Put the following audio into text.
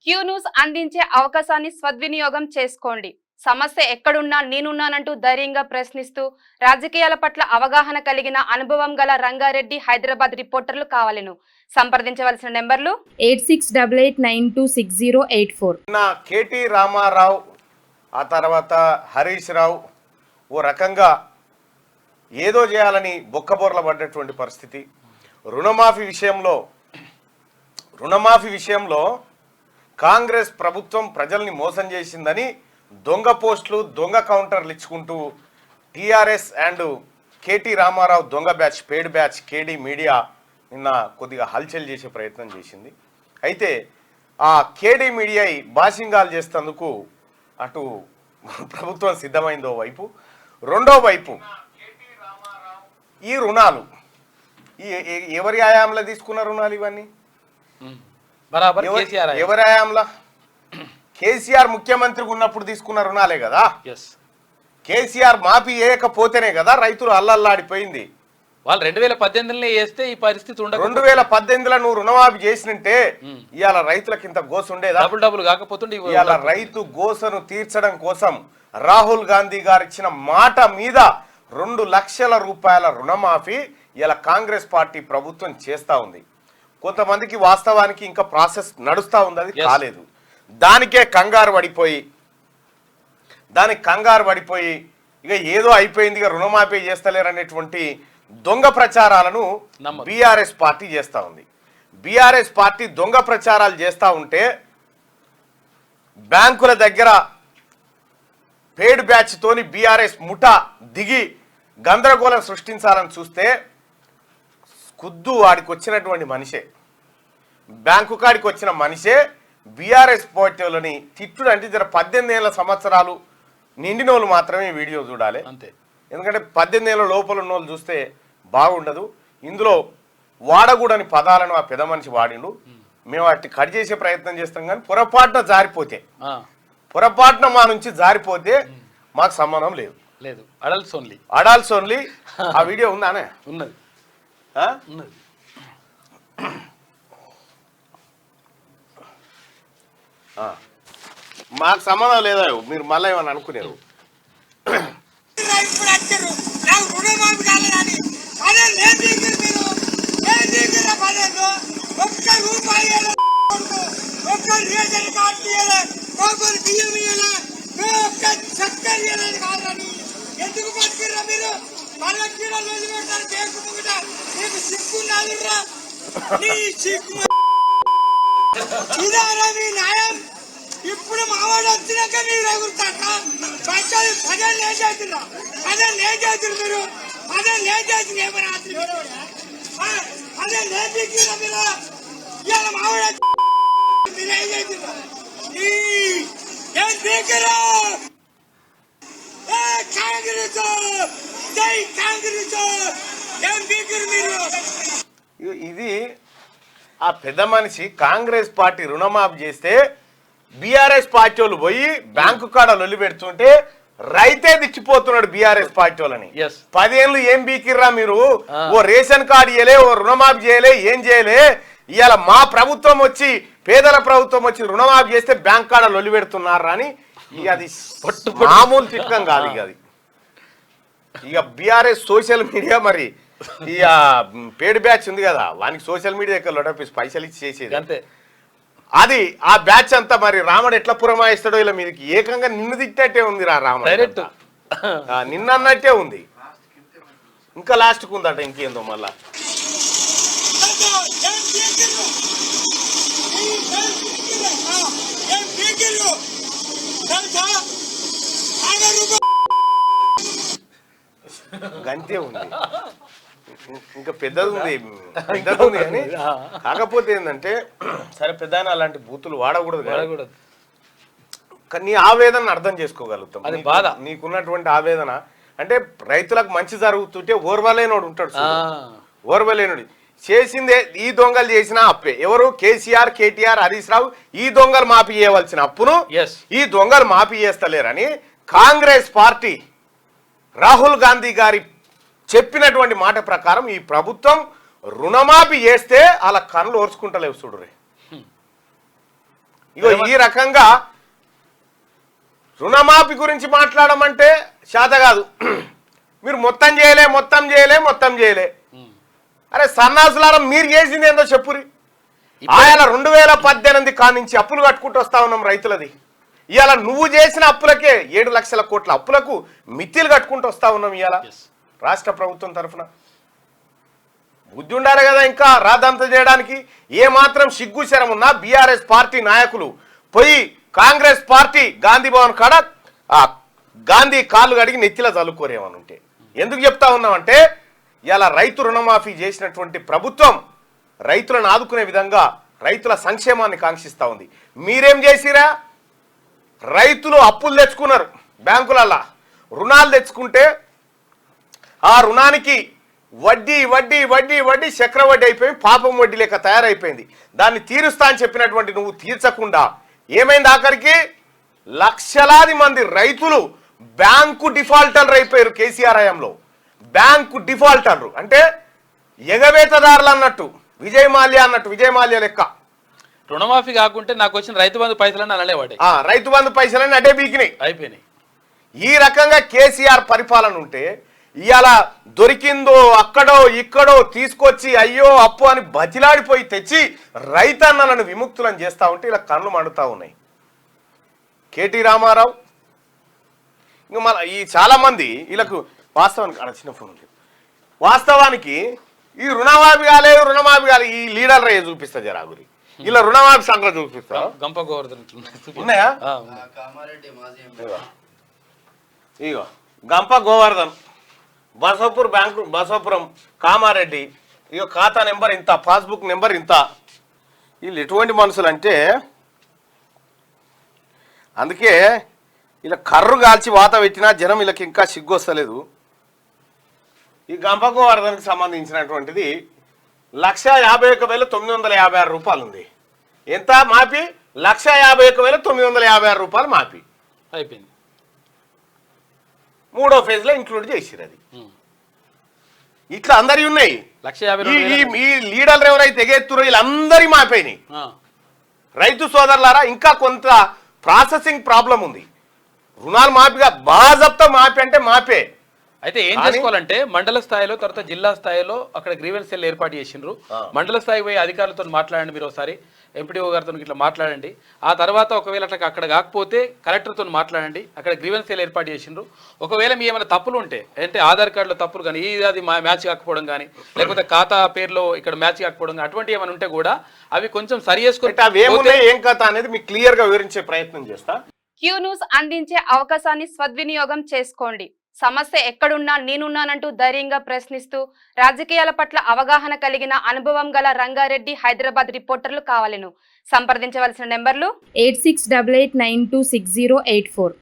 Q news అందించే అవకాశాన్ని సద్వినియోగం చేసుకోండి. సమస్య ఎక్కడున్నా నేనున్నానంటూ ధైర్యంగా ప్రశ్నిస్తూ రాజకీయాల పట్ల అవగాహన కలిగిన అనుభవం గల రంగారెడ్డి హైదరాబాద్ రిపోర్టర్లు కావాలను సంప్రదించవలసిన నెంబర్లు 8688926084. కేటీ రామారావు ఆ తర్వాత హరీష్ రావు ఓ రకంగా ఏదో చేయాలని బొక్కబొర్ల పడ్డటువంటి పరిస్థితి. రుణమాఫీ విషయంలో కాంగ్రెస్ ప్రభుత్వం ప్రజల్ని మోసం చేసిందని దొంగ పోస్టులు దొంగ కౌంటర్లు ఇచ్చుకుంటూ టీఆర్ఎస్ అండ్ కేటీ రామారావు దొంగ బ్యాచ్ పేడ్ బ్యాచ్ కేడీ మీడియా నిన్న కొద్దిగా హల్చల్ చేసే ప్రయత్నం చేసింది. అయితే ఆ కేడీ మీడియా బాషింగాలు చేసేందుకు అటు ప్రభుత్వం సిద్ధమైందో వైపు, రెండో వైపు ఈ రుణాలు ఎవరి ఆయాంలో తీసుకున్న రుణాలు ఇవన్నీ ఎవరి ఆయాంలా? కేసీఆర్ ముఖ్యమంత్రిగా ఉన్నప్పుడు తీసుకున్న రుణాలే కదా. కేసీఆర్ మాఫీ చేయకపోతేనే కదా రైతులు అల్లల్లాడిపోయింది. వాళ్ళు 2018లో వేస్తే ఈ పరిస్థితి ఉండదు. 2018లో నువ్వు రుణమాఫీ చేసినంటే ఇవాళ రైతులకు ఇంత గోస ఉండేదా? డబుల్ కాకపోతుండే ఇవాళ రైతు గోసను తీర్చడం కోసం రాహుల్ గాంధీ గారు ఇచ్చిన మాట మీద 2 లక్షల రూపాయల రుణమాఫీ ఇలా కాంగ్రెస్ పార్టీ ప్రభుత్వం చేస్తా ఉంది. కొంతమందికి వాస్తవానికి ఇంకా ప్రాసెస్ నడుస్తూ ఉంది, అది కాలేదు. దానికే కంగారు పడిపోయి ఇక ఏదో అయిపోయింది, ఇక రుణమాఫీ చేస్తలేరు అనేటువంటి దొంగ ప్రచారాలను బీఆర్ఎస్ పార్టీ చేస్తూ ఉంది. బీఆర్ఎస్ పార్టీ దొంగ ప్రచారాలు చేస్తూ ఉంటే బ్యాంకుల దగ్గర పేడ్ బ్యాచ్ తోని బీఆర్ఎస్ ముఠా దిగి గందరగోళం సృష్టించాలని చూస్తే ఖుద్దు వాడికి వచ్చినటువంటి మనిషే, బ్యాంకు కాడికి వచ్చిన మనిషే బీఆర్ఎస్ పార్టీలని తిట్టుడు. అంటే జర 18 సంవత్సరాలు నిండిన వాళ్ళు మాత్రమే వీడియో చూడాలి అంతే. ఎందుకంటే 18 లోపల ఉన్న వాళ్ళు చూస్తే బాగుండదు. ఇందులో వాడకూడని పదాలను ఆ పెద్ద మనిషి వాడిండు. మేము వాటిని కట్ చేసే ప్రయత్నం చేస్తాం, కానీ పొరపాటున మా నుంచి జారిపోతే మాకు సంబంధం లేదు. Adults only. ఆ వీడియో ఉందానే? ఉన్నది. మాకు సంబంధం లేదా? మీరు మళ్ళీ ఏమని అనుకునేరు? ఎందుకు పట్టుకురా మీరు? ఇదారా మీ న్యాయం? ఇప్పుడు మావాడు వచ్చినాక మీరు ఎగురుతాక పదేళ్ళు ఏం చేస్తున్నా? 10 ఏం చేతున్నారు మీరు? 10 ఏం చేసింది? ఏమైనా 10 ఏం పీకిరా మీరు? ఇవాళ మావాడు మీరు ఏం చేస్తున్నా? ఏం పీకిరా? కాంగ్రెస్ జై కాంగ్రెస్! ఏం పీకిరు మీరు? ఇది ఆ పెద్ద మనిషి కాంగ్రెస్ పార్టీ రుణమాఫీ చేస్తే బీఆర్ఎస్ పార్టీ వాళ్ళు పోయి బ్యాంకు కాడ లొల్లి పెడుతుంటే రైతే దిచ్చిపోతున్నాడు బీఆర్ఎస్ పార్టీ వాళ్ళని. 10 ఏళ్ళు ఏం బీకిర్రా మీరు? ఓ రేషన్ కార్డు ఇయ్యలే, ఓ రుణమాఫీ చేయలే, ఏం చేయలే. ఇవాళ మా ప్రభుత్వం వచ్చి, పేదల ప్రభుత్వం వచ్చి రుణమాఫీ చేస్తే బ్యాంక్ కాడ లొల్లి పెడుతున్నారా అని అది మామూలు చిక్కం కాదు. ఇక బీఆర్ఎస్ సోషల్ మీడియా మరి ఇక పేడ్ బ్యాచ్ ఉంది కదా, వానికి సోషల్ మీడియా దగ్గర లొటపేసి పైసలు ఇచ్చి చేసేది అంతే. అది ఆ బ్యాచ్ అంతా మరి రాముడు ఎట్లా పురమాయిస్తాడో ఇలా మీదకి ఏకంగా నిన్ను తిట్టేట్టే ఉంది రా రాముడు, నిన్నన్నట్టే ఉంది. ఇంకా లాస్ట్కు ఉందట ఇంకేందో మళ్ళా. గంతే ఉంది, ఇంకా పెద్దది ఉంది కానీ కాకపోతే ఏంటంటే సరే పెద్ద అలాంటి బూతులు వాడకూడదు. నీ ఆవేదన అర్థం చేసుకోగలుగుతాం. అది బాధ, నీకున్నటువంటి ఆవేదన. అంటే రైతులకు మంచి జరుగుతుంటే ఓర్వలేనోడు ఉంటాడు, ఓర్వలేనుడు చేసిందే. ఈ దొంగలు చేసిన అప్పే ఎవరు? కేసీఆర్, కేటీఆర్, హరీష్ రావు ఈ దొంగలు మాఫీ చేయవలసిన అప్పును ఈ దొంగలు మాఫీ చేస్తలేరని కాంగ్రెస్ పార్టీ రాహుల్ గాంధీ గారి చెప్పినటువంటి మాట ప్రకారం ఈ ప్రభుత్వం రుణమాఫీ చేస్తే అలా కళ్ళు ఓర్చుకుంటలేవు చూడురే. ఇగో ఈ రకంగా రుణమాఫీ గురించి మాట్లాడమంటే శాత కాదు. మీరు మొత్తం చేయలే. అరే సన్నాసులారా, మీరు చేసింది ఏందో చెప్పురి. ఆయన 2018 కానించి అప్పులు కట్టుకుంటూ వస్తా ఉన్నాం రైతులది. ఇవాళ నువ్వు చేసిన అప్పులకే 7 లక్షల కోట్ల అప్పులకు మిత్తిలు కట్టుకుంటూ వస్తా ఉన్నాం ఇవాళ రాష్ట్ర ప్రభుత్వం తరఫున. బుద్ధి ఉండాలి కదా ఇంకా రాదంత చేయడానికి. ఏ మాత్రం సిగ్గు శరం ఉన్నా బీఆర్ఎస్ పార్టీ నాయకులు పోయి కాంగ్రెస్ పార్టీ గాంధీ భవన్ కాడ గాంధీ కాళ్ళు కడిగి నెత్తిలా చల్లుకోరేమని ఉంటే. ఎందుకు చెప్తా ఉన్నామంటే ఇలా రైతు రుణమాఫీ చేసినటువంటి ప్రభుత్వం రైతులను ఆదుకునే విధంగా రైతుల సంక్షేమాన్ని కాంక్షిస్తూ ఉంది. మీరేం చేసిరా? రైతులు అప్పులు తెచ్చుకున్నారు, బ్యాంకులల్లా రుణాలు తెచ్చుకుంటే ఆ రుణానికి వడ్డీ వడ్డీ వడ్డీ వడ్డీ చక్రవడ్డీ అయిపోయి పాపం వడ్డీ లెక్క తయారైపోయింది. దాన్ని తీరుస్తా అని చెప్పినటువంటి నువ్వు తీర్చకుండా ఏమైంది? ఆఖరికి లక్షలాది మంది రైతులు బ్యాంకు డిఫాల్టర్లు అయిపోయారు. కేసీఆర్ హయాంలో బ్యాంకు డిఫాల్టర్లు అంటే ఎగవేతదారులు అన్నట్టు, విజయ్ మాల్యా లెక్క. రుణమాఫీ కాకుంటే నాకు వచ్చిన రైతు బంధు పైసలన్నీ అనలేవాడే. రైతు బంధు పైసలన్నీ అడే బీకినాయి, అయిపోయినాయి. ఈ రకంగా కేసీఆర్ పరిపాలన ఉంటే ఇవాళ దొరికిందో అక్కడో ఇక్కడో తీసుకొచ్చి అయ్యో అప్పు అని బతిలాడిపోయి తెచ్చి రైతన్నలను విముక్తులను చేస్తూ ఉంటే ఇలా కళ్ళు మండుతూ ఉన్నాయి. కేటీ రామారావు ఇంకా మన ఈ చాలా మంది వీళ్ళకు వాస్తవానికి చిన్న ఫోన్ ఉంది. వాస్తవానికి ఈ రుణమాఫీ కాలేదు ఈ లీడర్ రే చూపిస్తా జరాగురి ఇలా రుణమాఫీ సంగతి చూపిస్తా. గంప గోవర్ధన్ ఉన్నాయా? ఇగో గంప గోవర్ధన్, బసవపూర్ బ్యాంకు, బసవపురం కామారెడ్డి. ఇగో ఖాతా నెంబర్ ఇంత, పాస్బుక్ నెంబర్ ఇంత. వీళ్ళు ఎటువంటి మనుషులు అంటే అందుకే ఇలా కర్రు కాల్చి వాత పెట్టినా జనం వీళ్ళకి ఇంకా సిగ్గు వస్తలేదు. ఈ గంప గోవర్ధన్కి సంబంధించినటువంటిది 151,956 రూపాయలు ఉంది. ఎంత మాఫీ? 151,956 రూపాయలు మాఫీ అయిపోయింది. 3వ ఫేజ్ లో ఇంక్లూడ్ చేసిరు. అది ఇట్లా అందరి ఉన్నాయి. 150,000 ఈ లీడర్లు ఎవరైతే ఎగెత్తురో వీళ్ళందరి మాపైనాయి. రైతు సోదరులారా, ఇంకా కొంత ప్రాసెసింగ్ ప్రాబ్లం ఉంది. రుణాలు మాఫీగా బాజప్తా మాఫీ అంటే మాఫే. అయితే ఏం చేసుకోవాలంటే మండల స్థాయిలో తర్వాత జిల్లా స్థాయిలో అక్కడ గ్రీవెన్స్ సెల్ ఏర్పాటు చేసిండ్రు. మండల స్థాయి పోయి అధికారులతో మాట్లాడండి, మీరు ఒకసారి ఎంపీడీఓ గారితో ఇట్లా మాట్లాడండి. ఆ తర్వాత ఒకవేళ అక్కడ కాకపోతే కలెక్టర్తో మాట్లాడండి. అక్కడ గ్రీవెన్స్ సెల్ ఏర్పాటు చేసిండ్రు. ఒకవేళ మీ ఏమైనా తప్పులు ఉంటే అంటే ఆధార్ కార్డులో తప్పులు కానీ అది మ్యాచ్ కాకపోవడం కానీ లేకపోతే ఖాతా పేరులో ఇక్కడ మ్యాచ్ కాకపోవడం కానీ అటువంటి ఏమైనా ఉంటే కూడా అవి కొంచెం సరి చేసుకుంటే ఏం కథ అనేది మీకు క్లియర్ గా వివరించే ప్రయత్నం చేస్తా. క్యూ న్యూస్ అందించే అవకాశాన్ని సద్వినియోగం చేసుకోండి. సమస్య ఎక్కడున్నా నేనున్నానంటూ ధైర్యంగా ప్రశ్నిస్తూ రాజకీయాల పట్ల అవగాహన కలిగిన అనుభవం గల రంగారెడ్డి హైదరాబాద్ రిపోర్టర్లు కావాలను సంప్రదించవలసిన నెంబర్లు 8688926084.